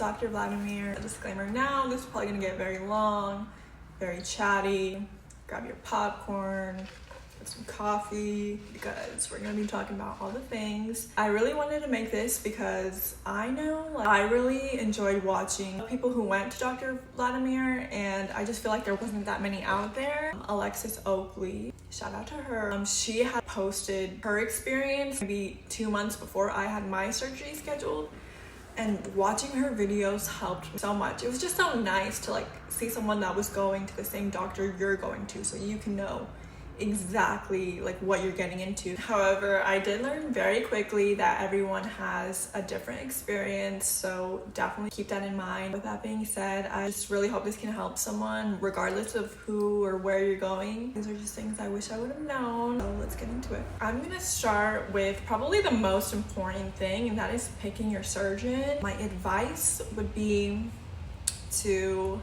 Dr. Vladimir. A disclaimer now, this is probably gonna get very long, very chatty. Grab your popcorn, get some coffee, because we're gonna be talking about all the things. I really wanted to make this because I know I really enjoyed watching people who went to Dr. Vladimir, and I just feel like there wasn't that many out there. Alexis Oakley, shout out to her. She had posted her experience maybe 2 months before I had my surgery scheduled, and watching her videos helped me so much. It was just so nice to see someone that was going to the same doctor you're going to, so you can know exactly what you're getting into. However, I did learn very quickly that everyone has a different experience, so definitely keep that in mind. With that being said, I just really hope this can help someone regardless of who or where you're going. These are just things I wish I would have known. So let's get into it. I'm gonna start with probably the most important thing, and that is picking your surgeon. My advice would be to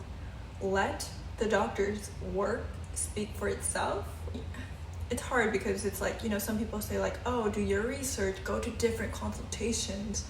let the doctor's work speak for itself. It's hard because it's some people say oh, do your research, go to different consultations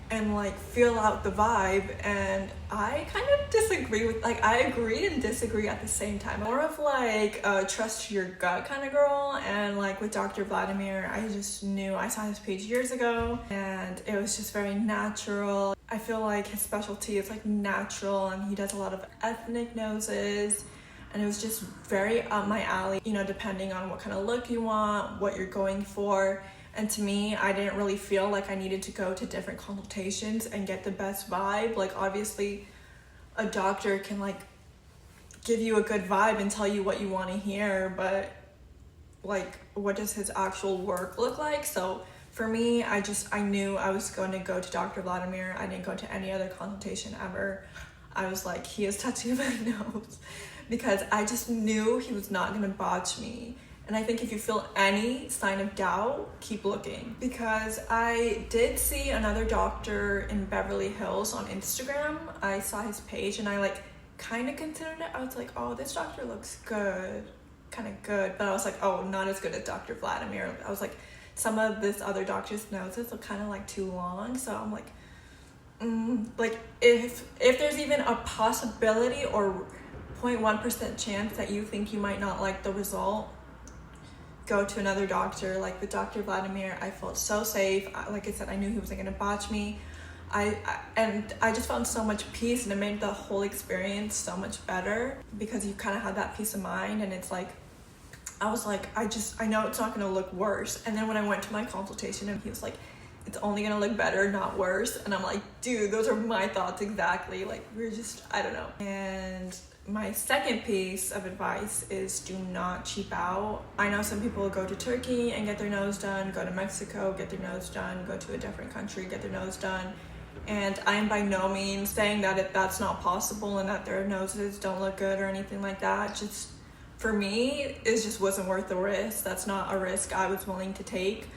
and feel out the vibe, and I kind of disagree with I agree and disagree at the same time. More of a trust your gut kind of girl, and with Dr. Vladimir, I just knew. I saw his page years ago and it was just very natural. I feel like his specialty is natural, and he does a lot of ethnic noses. And it was just very up my alley, depending on what kind of look you want, what you're going for. And to me, I didn't really feel like I needed to go to different consultations and get the best vibe. Obviously, a doctor can give you a good vibe and tell you what you want to hear, but what does his actual work look like? So for me, I knew I was going to go to Dr. Vladimir. I didn't go to any other consultation ever. I was he is touching my nose, because I just knew he was not gonna botch me. And I think if you feel any sign of doubt, keep looking. Because I did see another doctor in Beverly Hills on Instagram. I saw his page and I kind of considered it. I was oh, this doctor looks good, kind of good. But I was oh, not as good as Dr. Vladimir. I was some of this other doctor's noses look kind of too long. So I'm if there's even a possibility or 0.1% chance that you think you might not like the result, go to another doctor. With Dr. Vladimir, I felt so safe. Like I said, I knew he wasn't gonna botch me. I just found so much peace, and it made the whole experience so much better, because you kind of had that peace of mind. And it's I was I know it's not gonna look worse. And then when I went to my consultation, and he was it's only gonna look better, not worse. And I'm dude, those are my thoughts exactly. We're just, I don't know. And my second piece of advice is do not cheap out. I know some people go to Turkey and get their nose done, go to Mexico, get their nose done, go to a different country, get their nose done. And I am by no means saying that that's not possible and that their noses don't look good or anything like that. Just for me, it just wasn't worth the risk. That's not a risk I was willing to take.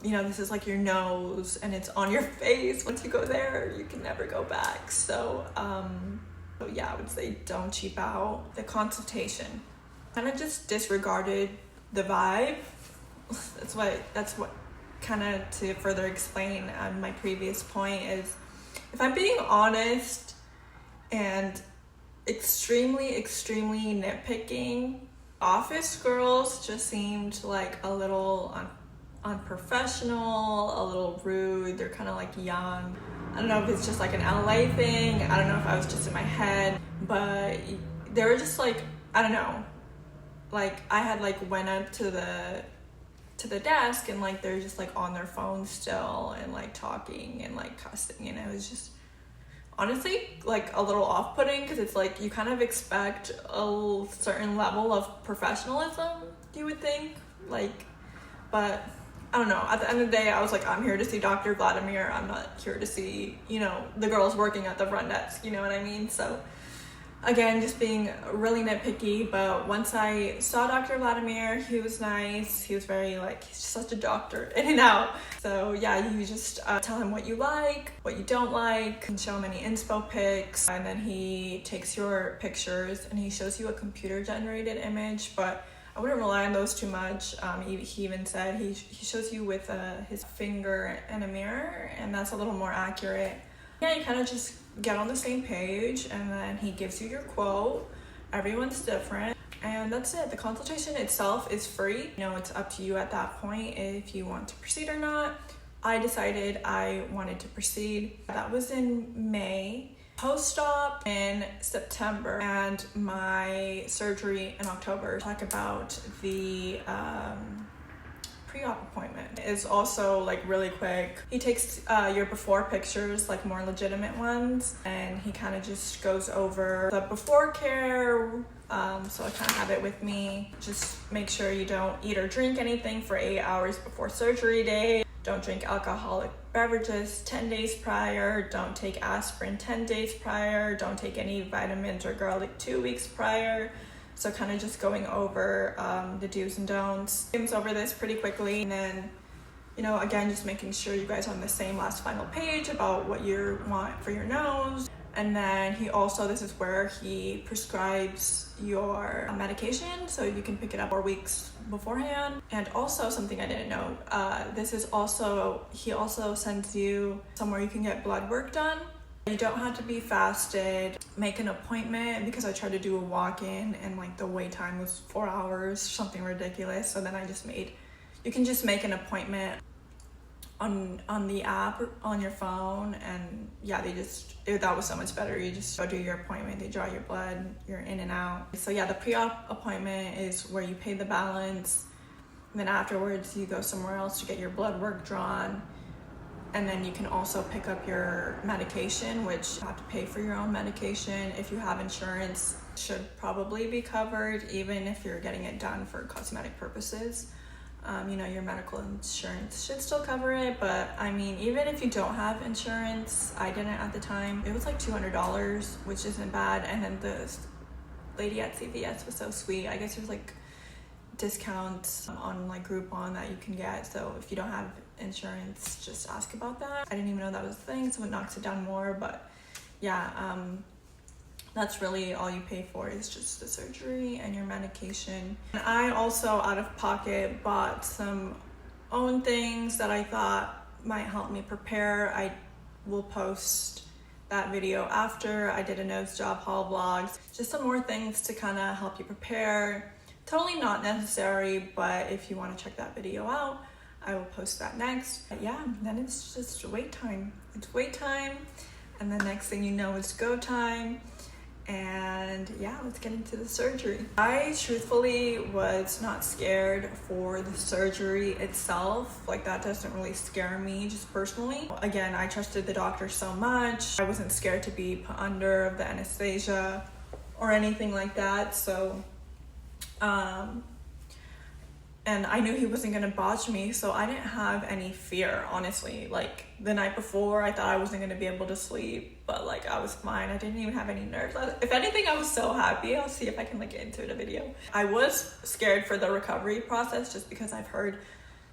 This is your nose, and it's on your face. Once you go there, you can never go back. So yeah, I would say don't cheap out. The consultation, kind of just disregarded the vibe. That's what kind of, to further explain my previous point, is if I'm being honest and extremely nitpicking, office girls just seemed a little unprofessional, a little rude. They're kind of young. I don't know if it's just an LA thing. I don't know if I was just in my head, but they were just I don't know. I had went up to the desk, and they're just on their phone still, and talking and cussing, and it was just honestly a little off-putting, because it's you kind of expect a certain level of professionalism, you would think, but I don't know. At the end of the day, I was I'm here to see Dr. Vladimir. I'm not here to see, the girls working at the front desk, you know what I mean? So again, just being really nitpicky. But once I saw Dr. Vladimir, he was nice. He was very he's just such a doctor, in and out. So yeah, you just tell him what you like, what you don't like, and show him any inspo pics. And then he takes your pictures and he shows you a computer generated image, but I wouldn't rely on those too much. He even said he shows you with his finger and a mirror, and that's a little more accurate. Yeah, you kind of just get on the same page, and then he gives you your quote. Everyone's different, and that's it. The consultation itself is free. You know, it's up to you at that point if you want to proceed or not. I decided I wanted to proceed. That was in May. Post-op in September, and my surgery in October. Talk about the pre-op appointment is also like really quick. He takes your before pictures, like more legitimate ones, and he kind of just goes over the before care. So I kind of have it with me. Just make sure you don't eat or drink anything for 8 hours before surgery day. Don't drink alcoholic beverages 10 days prior. Don't take aspirin 10 days prior. Don't take any vitamins or garlic 2 weeks prior. So kind of just going over the do's and don'ts. Skims over this pretty quickly, and then, you know, again, just making sure you guys are on the same last final page about what you want for your nose. And then he also, this is where he prescribes your medication, so you can pick it up 4 weeks beforehand. And also something I didn't know, this is also, he also sends you somewhere you can get blood work done. You don't have to be fasted. Make an appointment, because I tried to do a walk-in and like the wait time was 4 hours, something ridiculous. So then I just made, you can just make an appointment on the app on your phone, and yeah, that was so much better. You just go do your appointment, they draw your blood, you're in and out. So yeah, the pre-op appointment is where you pay the balance, and then afterwards you go somewhere else to get your blood work drawn. And then you can also pick up your medication, which you have to pay for your own medication. If you have insurance, it should probably be covered, even if you're getting it done for cosmetic purposes. You know, your medical insurance should still cover it, but I mean, even if you don't have insurance, I didn't at the time, it was like $200, which isn't bad. And then the lady at CVS was so sweet. I guess there's like discounts on like Groupon that you can get, so if you don't have insurance, just ask about that. I didn't even know that was a thing, so it knocks it down more. But yeah, that's really all you pay for, is just the surgery and your medication. And I also, out of pocket, bought some own things that I thought might help me prepare. I will post that video after. I did a nose job haul vlog, just some more things to kind of help you prepare. Totally not necessary, but if you want to check that video out, I will post that next. But yeah, then it's just wait time. It's wait time, and the next thing you know, it's go time. And yeah, let's get into the surgery. I truthfully was not scared for the surgery itself. Like, that doesn't really scare me, just personally. Again, I trusted the doctor so much. I wasn't scared to be put under the anesthesia or anything like that. So and I knew he wasn't gonna botch me, so I didn't have any fear, honestly. Like, the night before, I thought I wasn't gonna be able to sleep, but like, I was fine. I didn't even have any nerves. If anything, I was so happy. I'll see if I can like get into the video. I was scared for the recovery process, just because I've heard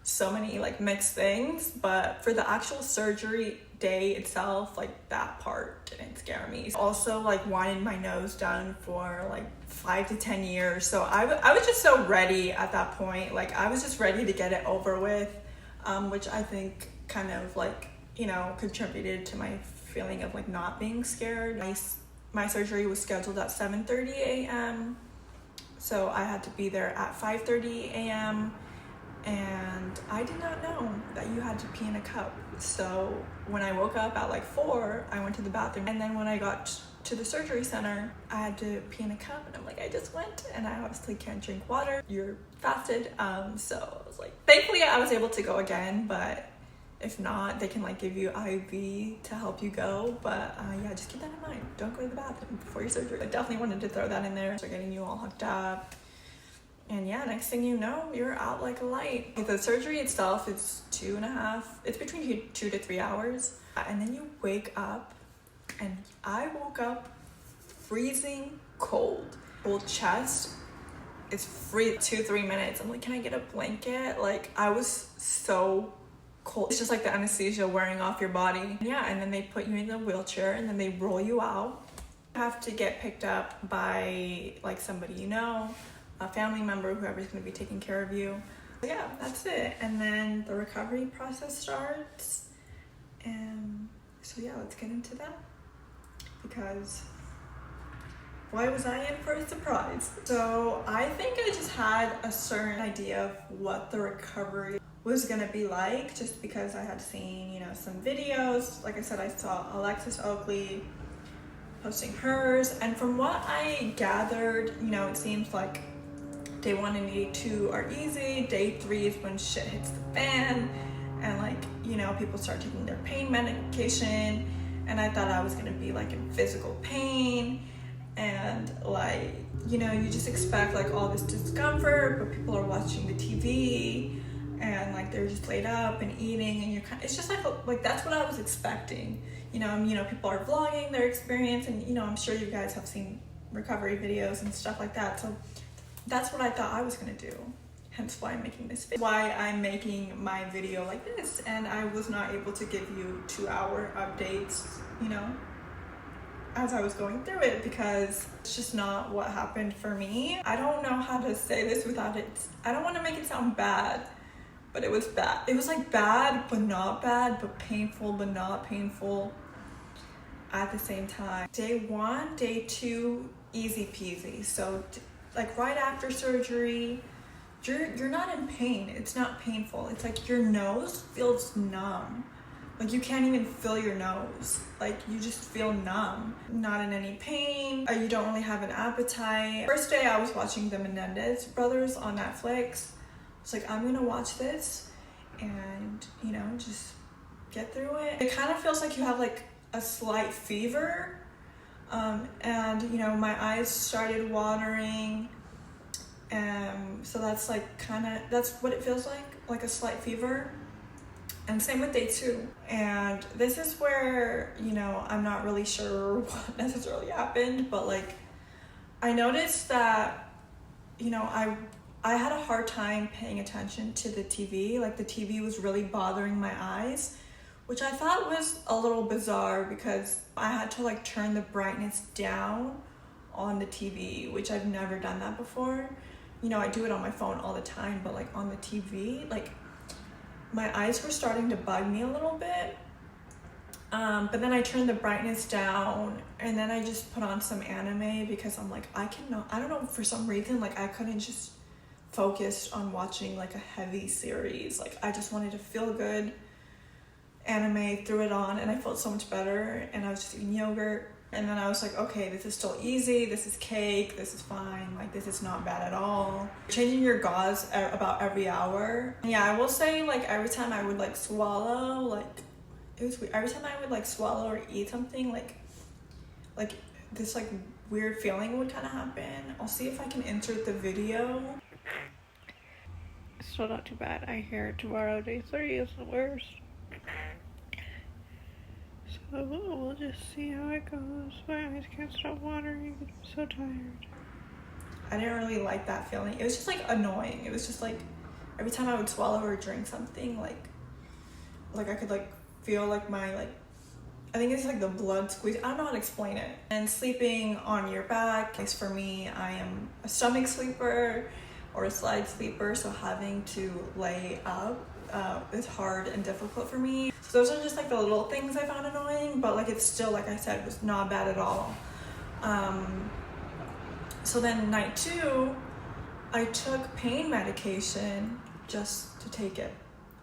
so many like mixed things, but for the actual surgery day itself, like, that part didn't scare me. Also, like, wanted my nose done for like 5 to 10 years, so I was just so ready at that point. Like, I was just ready to get it over with, which I think kind of like, you know, contributed to my feeling of like not being scared. My surgery was scheduled at 7:30 a.m. so I had to be there at 5:30 a.m. and I did not know that you had to pee in a cup. So when I woke up at like 4, I went to the bathroom, and then when I got to the surgery center, I had to pee in a cup, and I'm like, I just went, and I obviously can't drink water. You're fasted. So I was like, thankfully I was able to go again, but if not, they can like give you IV to help you go. But yeah, just keep that in mind. Don't go to the bathroom before your surgery. I definitely wanted to throw that in there. So getting you all hooked up. And yeah, next thing you know, you're out like a light. The surgery itself is 2.5, it's between 2 to 3 hours. And then you wake up, and I woke up freezing cold. Whole chest is free 2-3 minutes. I'm like, can I get a blanket? Like, I was so cold. It's just like the anesthesia wearing off your body. Yeah, and then they put you in the wheelchair, and then they roll you out. You have to get picked up by like somebody you know, a family member, whoever's going to be taking care of you. So yeah, that's it. And then the recovery process starts, and So yeah, let's get into that, because why was I in for a surprise? So I think I just had a certain idea of what the recovery was gonna be like, just because I had seen, you know, some videos. Like I said, I saw Alexis Oakley posting hers, and from what I gathered, you know, it seems like day 1 and day 2 are easy. Day 3 is when shit hits the fan, and like, you know, people start taking their pain medication, and I thought I was gonna be like in physical pain, and like, you know, you just expect like all this discomfort, but people are watching the TV and like they're just laid up and eating, and you're kind of, it's just like that's what I was expecting. You know, people are vlogging their experience, and you know, I'm sure you guys have seen recovery videos and stuff like that. So that's what I thought I was gonna do. Hence why I'm making this video. Why I'm making my video like this, and I was not able to give you 2-hour updates, you know, as I was going through it, because it's just not what happened for me. I don't know how to say this without it. I don't want to make it sound bad, but it was bad. It was like bad, but not bad, but painful, but not painful at the same time. Day 1, day 2, easy peasy. So like right after surgery, you're not in pain. It's not painful. It's like your nose feels numb. Like you can't even feel your nose. Like you just feel numb. Not in any pain. You don't really have an appetite. First day I was watching the Menendez brothers on Netflix. I was like, I'm gonna watch this and, you know, just get through it. It kind of feels like you have like a slight fever. And, you know, my eyes started watering. So that's like that's what it feels like a slight fever. And same with day 2. And this is where, you know, I'm not really sure what necessarily happened, but like I noticed that, you know, I had a hard time paying attention to the TV. Like the TV was really bothering my eyes, which I thought was a little bizarre, because I had to like turn the brightness down on the TV, which I've never done that before. You know, I do it on my phone all the time, but like on the TV, like my eyes were starting to bug me a little bit. But then I turned the brightness down, and then I just put on some anime, because I'm like, I don't know, for some reason, like I couldn't just focus on watching like a heavy series. Like I just wanted to feel good anime, threw it on, and I felt so much better. And I was just eating yogurt. And then I was like, okay, this is still easy. This is cake. This is fine. Like, this is not bad at all. Changing your gauze about every hour. Yeah, I will say, like, every time I would, like, swallow, like, it was weird. Every time I would, like, swallow or eat something, like this, like, weird feeling would kind of happen. I'll see if I can insert the video. Still not too bad. I hear tomorrow, day 3 is the worst. So we'll just see how it goes. My eyes can't stop watering. I'm so tired. I didn't really like that feeling. It was just like annoying. It was just like every time I would swallow or drink something, like I could like feel like my like, I think it's like the blood squeeze. I don't know how to explain it. And sleeping on your back is, for me, I am a stomach sleeper or a side sleeper, so having to lay up is hard and difficult for me. So those are just like the little things I found annoying, but like it's still, like I said, was not bad at all. So then night 2, I took pain medication just to take it.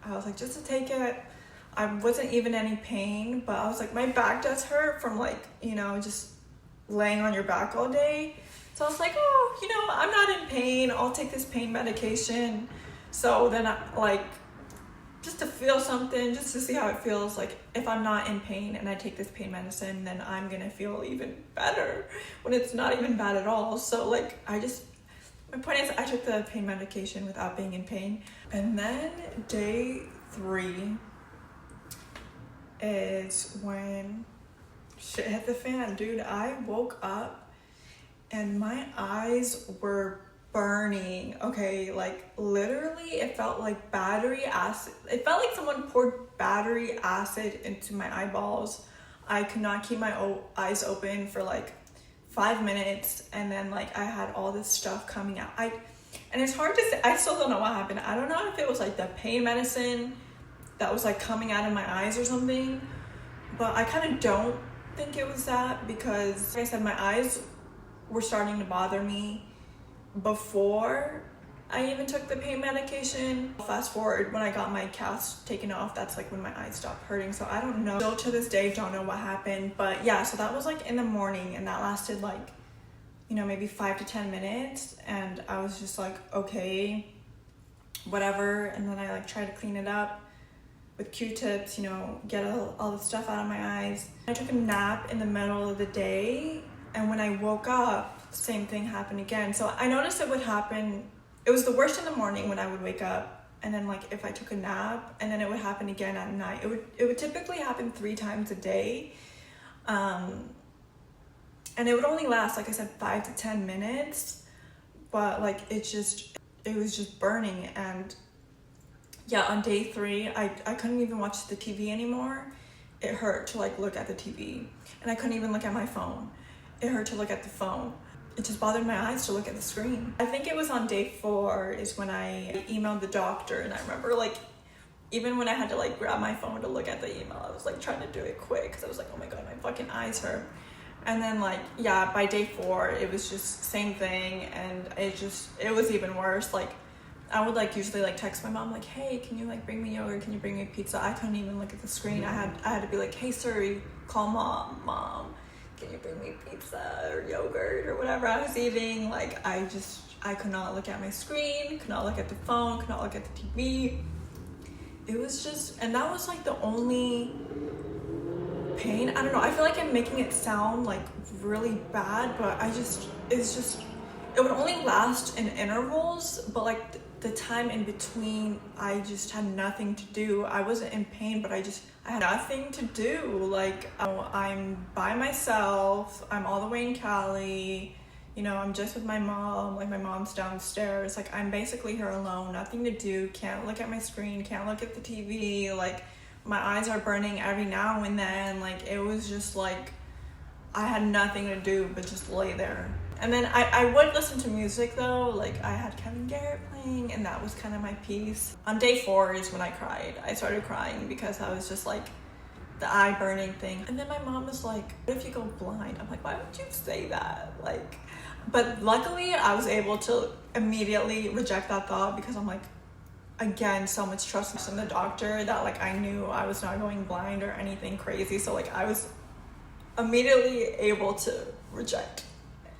I was like, just to take it. I wasn't even any pain, but I was like, my back does hurt from like, you know, just laying on your back all day. So I was like, oh, you know, I'm not in pain. I'll take this pain medication. So then just to feel something, just to see how it feels. Like if I'm not in pain and I take this pain medicine, then I'm gonna feel even better when it's not even bad at all. So like my point is, I took the pain medication without being in pain. And then day 3 is when shit hit the fan, dude. I woke up and my eyes were burning. Okay, like literally it felt like battery acid. It felt like someone poured battery acid into my eyeballs. I could not keep my eyes open for like 5 minutes, and then like I had all this stuff coming out. And it's hard to say. I still don't know what happened. I don't know if it was like the pain medicine that was like coming out of my eyes or something, but I kind of don't think it was that, because like I said, my eyes were starting to bother me before I even took the pain medication. Fast forward, when I got my cast taken off, that's like when my eyes stopped hurting. So I don't know, still to this day don't know what happened. But yeah, so that was like in the morning, and that lasted like, you know, maybe 5 to 10 minutes, and I was just like, okay, whatever. And then I like tried to clean it up with Q-tips, you know, get all the stuff out of my eyes. I took a nap in the middle of the day, and when I woke up, same thing happened again. So I noticed it would happen, it was the worst in the morning when I would wake up, and then like if I took a nap, and then it would happen again at night. It would typically happen 3 times a day. And it would only last, like I said, 5 to 10 minutes, but like it was just burning. And yeah, on day 3, I couldn't even watch the TV anymore. It hurt to like look at the TV, and I couldn't even look at my phone. It hurt to look at the phone. It just bothered my eyes to look at the screen. I think it was on day 4 is when I emailed the doctor, and I remember like, even when I had to like grab my phone to look at the email, I was like trying to do it quick, because I was like, oh my god, my fucking eyes hurt. And then like, yeah, by day 4, it was just same thing, and it was even worse. Like, I would like usually like text my mom like, hey, can you like bring me yogurt? Can you bring me pizza? I couldn't even look at the screen. I had to be like, hey Siri, call mom, can you bring me pizza or yogurt or whatever I was eating? Like, I could not look at my screen, could not look at the phone, could not look at the TV. It was just, and that was like the only pain. I don't know, I feel like I'm making it sound like really bad, but it would only last in intervals, but like the time in between, I just had nothing to do. I wasn't in pain, but I had nothing to do. Like, I'm by myself, I'm all the way in Cali, you know, I'm just with my mom, like my mom's downstairs, like I'm basically here alone, nothing to do, can't look at my screen, can't look at the TV, like my eyes are burning every now and then. Like, it was just like, I had nothing to do but just lay there. And then I would listen to music though, like I had Kevin Garrett playing, and that was kind of my peace. On day 4 is when I cried. I started crying because I was just like, the eye burning thing. And then my mom was like, what if you go blind? I'm like, why would you say that? Like, but luckily I was able to immediately reject that thought, because I'm like, again, so much trust in the doctor that like I knew I was not going blind or anything crazy. So like I was immediately able to reject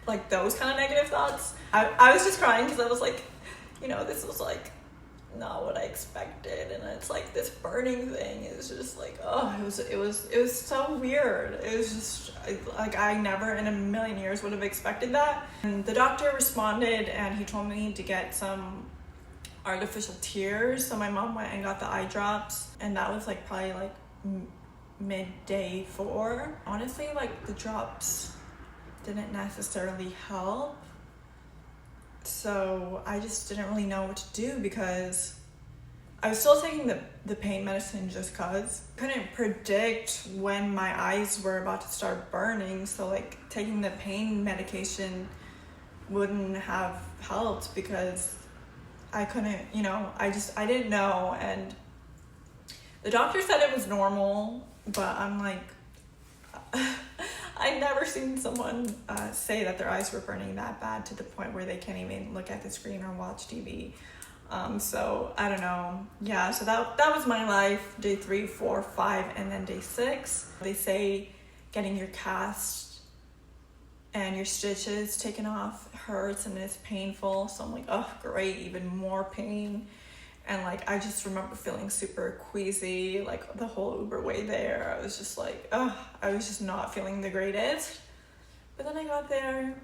like those kind of negative thoughts. I was just crying because I was like, you know, this was like not what I expected, and it's like this burning thing is just like, oh, it was so weird. It was just like, I never in a million years would have expected that. And the doctor responded, and he told me to get some artificial tears. So my mom went and got the eye drops, and that was like probably like midday 4. Honestly, like the drops didn't necessarily help, so I just didn't really know what to do, because I was still taking the pain medicine just cause. Couldn't predict when my eyes were about to start burning, so like taking the pain medication wouldn't have helped, because I couldn't, you know, I didn't know. And the doctor said it was normal, but I'm like, I've never seen someone say that their eyes were burning that bad to the point where they can't even look at the screen or watch TV. So I don't know. Yeah, so that was my life, day 3, 4, 5, and then day 6. They say getting your cast and your stitches taken off hurts and it's painful. So I'm like, oh, great, even more pain. And like, I just remember feeling super queasy, like the whole Uber way there. I was just like, oh, I was just not feeling the greatest. But then I got there,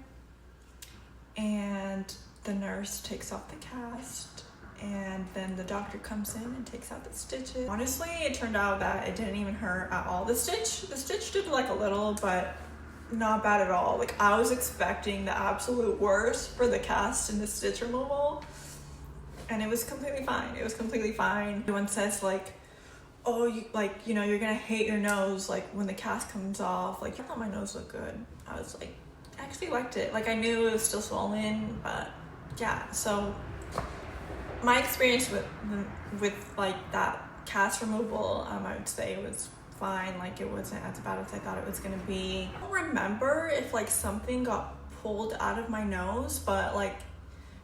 and the nurse takes off the cast, and then the doctor comes in and takes out the stitches. Honestly, it turned out that it didn't even hurt at all. The stitch did like a little, but not bad at all. Like, I was expecting the absolute worst for the cast and the stitch removal. And it was completely fine. It was completely fine. Everyone says like, oh, you know, you're gonna hate your nose like when the cast comes off. Like, I thought my nose looked good. I was like, I actually liked it. Like, I knew it was still swollen, but yeah. So my experience with like that cast removal, I would say it was fine. Like, it wasn't as bad as I thought it was gonna be. I don't remember if like something got pulled out of my nose, but like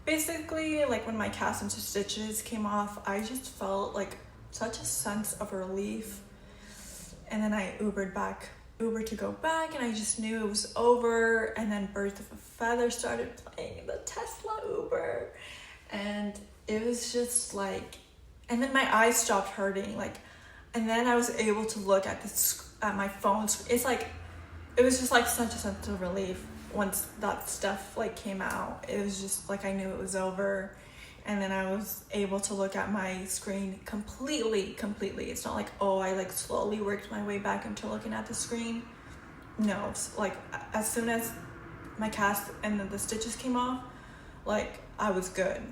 basically, like when my cast and stitches came off, I just felt like such a sense of relief. And then I Ubered to go back, and I just knew it was over. And then Birds of a Feather started playing, the Tesla Uber, and it was just like, and then my eyes stopped hurting, like, and then I was able to look at my phone. It's like, it was just like such a sense of relief once that stuff like came out. It was just like I knew it was over, and then I was able to look at my screen completely. It's not like, oh, I like slowly worked my way back into looking at the screen. No, it's like as soon as my cast and the stitches came off, like I was good.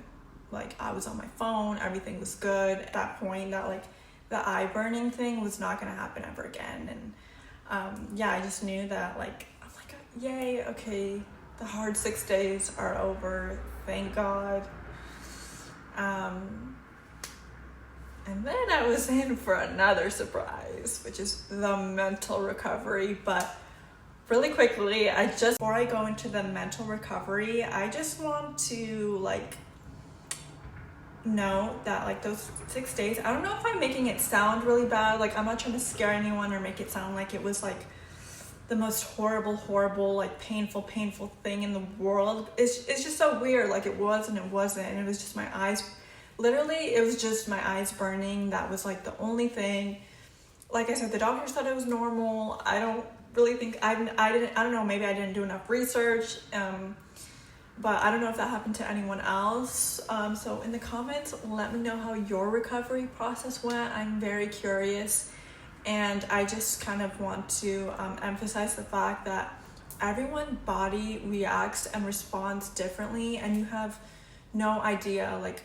Like I was on my phone, everything was good. At that point, that like the eye burning thing was not gonna happen ever again. And yeah, I just knew that, like, I'm like, yay, okay, the hard 6 days are over, thank God. And then I was in for another surprise, which is the mental recovery. But really quickly, before I go into the mental recovery, I just want to like note that like those 6 days, I don't know if I'm making it sound really bad. Like, I'm not trying to scare anyone or make it sound like it was like the most horrible, like painful thing in the world. It's just so weird. Like, it was and it wasn't. And it was just my eyes. Literally, it was just my eyes burning. That was like the only thing. Like I said, the doctors thought it was normal. I don't really think, I don't know, maybe I didn't do enough research. But I don't know if that happened to anyone else. So in the comments, let me know how your recovery process went. I'm very curious. And I just kind of want to emphasize the fact that everyone's body reacts and responds differently, and you have no idea. Like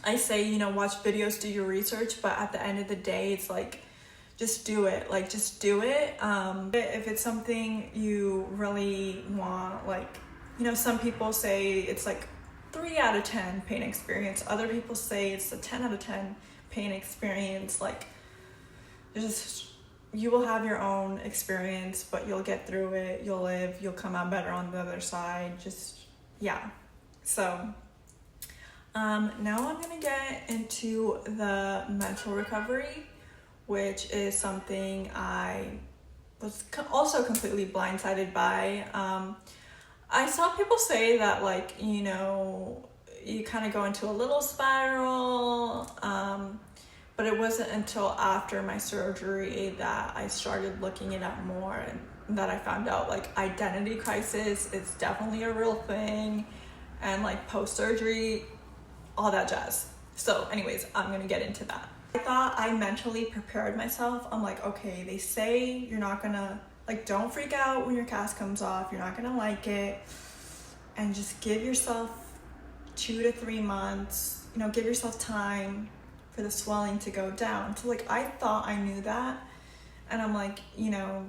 I say, you know, watch videos, do your research, but at the end of the day, it's like, just do it. Like, just do it. If it's something you really want, like, you know, some people say it's like 3 out of 10 pain experience. Other people say it's a 10 out of 10 pain experience. Like, just, you will have your own experience, but you'll get through it. You'll live. You'll come out better on the other side. Just, yeah. So, now I'm going to get into the mental recovery, which is something I was also completely blindsided by. I saw people say that, like, you know, you kind of go into a little spiral, but it wasn't until after my surgery that I started looking it up more, and that I found out, like, identity crisis is definitely a real thing, and, like, post-surgery, all that jazz. So anyways, I'm going to get into that. I thought I mentally prepared myself. I'm like, okay, they say you're not going to, like, don't freak out when your cast comes off. You're not gonna like it. And just give yourself 2 to 3 months. You know, give yourself time for the swelling to go down. So, like, I thought I knew that. And I'm like, you know,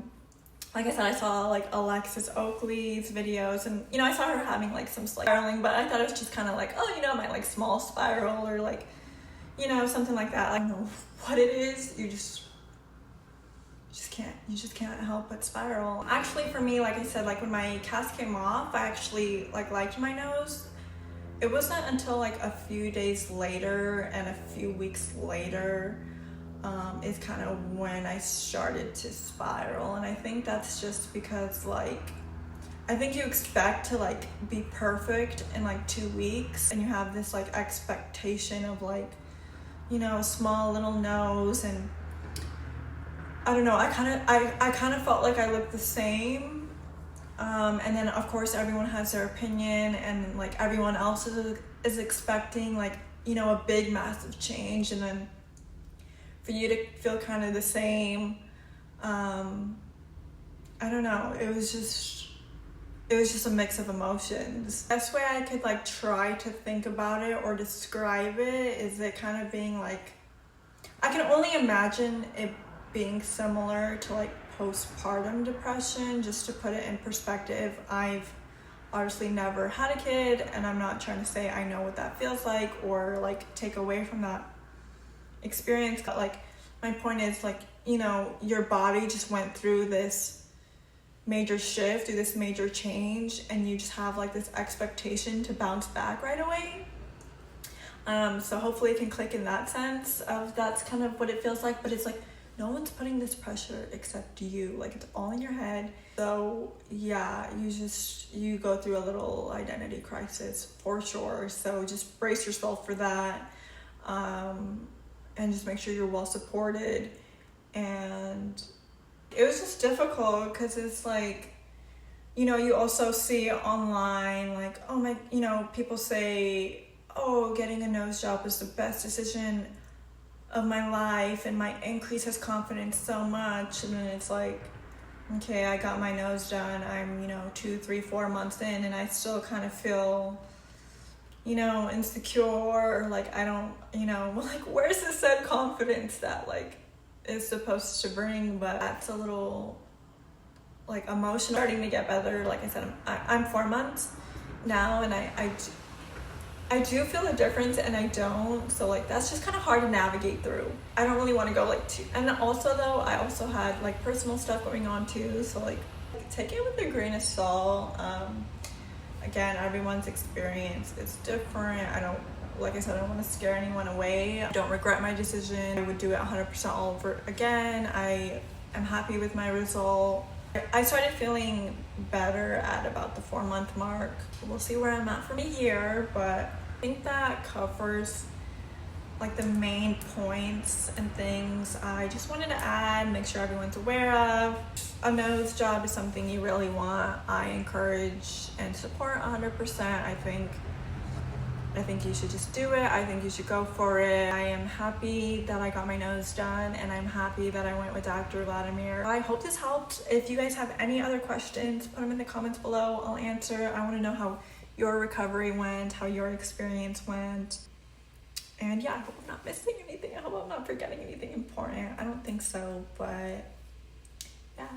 like I said, I saw, like, Alexis Oakley's videos. And, you know, I saw her having, like, some spiraling. But I thought it was just kind of like, oh, you know, my, like, small spiral. Or, like, you know, something like that. I don't know what it is. You just can't help but spiral. Actually, for me, like I said, like when my cast came off, I actually like liked my nose. It wasn't until like a few days later and a few weeks later is kind of when I started to spiral. And I think that's just because, like, I think you expect to like be perfect in like 2 weeks, and you have this like expectation of, like, you know, a small little nose. And I don't know, I kind of felt like I looked the same. And then of course everyone has their opinion, and like everyone else is expecting, like, you know, a big massive change, and then for you to feel kind of the same. I don't know, it was just a mix of emotions. The best way I could like try to think about it or describe it is it kind of being like, I can only imagine it being similar to like postpartum depression. Just to put it in perspective, I've obviously never had a kid, and I'm not trying to say I know what that feels like or like take away from that experience. But like, my point is, like, you know, your body just went through this major shift, through this major change, and you just have like this expectation to bounce back right away. So hopefully it can click in that sense of that's kind of what it feels like, but it's like no one's putting this pressure except you. Like, it's all in your head. So yeah, you go through a little identity crisis for sure. So just brace yourself for that, and just make sure you're well supported. And it was just difficult because it's like, you know, you also see online like, oh my, you know, people say, oh, getting a nose job was the best decision of my life and my increases confidence so much. And then it's like, okay, I got my nose done, I'm, you know, 2, 3, 4 months in, and I still kind of feel, you know, insecure, or like I don't, you know, like where's the said confidence that like is supposed to bring? But that's a little like emotional. Starting to get better. Like I said, I'm 4 months now, and I do feel a difference, and I don't. So like that's just kind of hard to navigate through. I don't really want to go like too. And also though, I also had like personal stuff going on too. So like take it with a grain of salt. Again, everyone's experience is different. Like I said, I don't want to scare anyone away. I don't regret my decision. I would do it 100% all over again. I am happy with my result. I started feeling better at about the 4-month mark. We'll see where I'm at from here, but I think that covers like the main points and things I just wanted to add, make sure everyone's aware of. A nose job is something you really want. I encourage and support 100%. I think you should just do it. I think you should go for it. I am happy that I got my nose done, and I'm happy that I went with Dr. Vladimir. I hope this helped. If you guys have any other questions, put them in the comments below. I'll answer. I want to know how your recovery went, how your experience went. And yeah, I hope I'm not missing anything. I hope I'm not forgetting anything important. I don't think so, but yeah.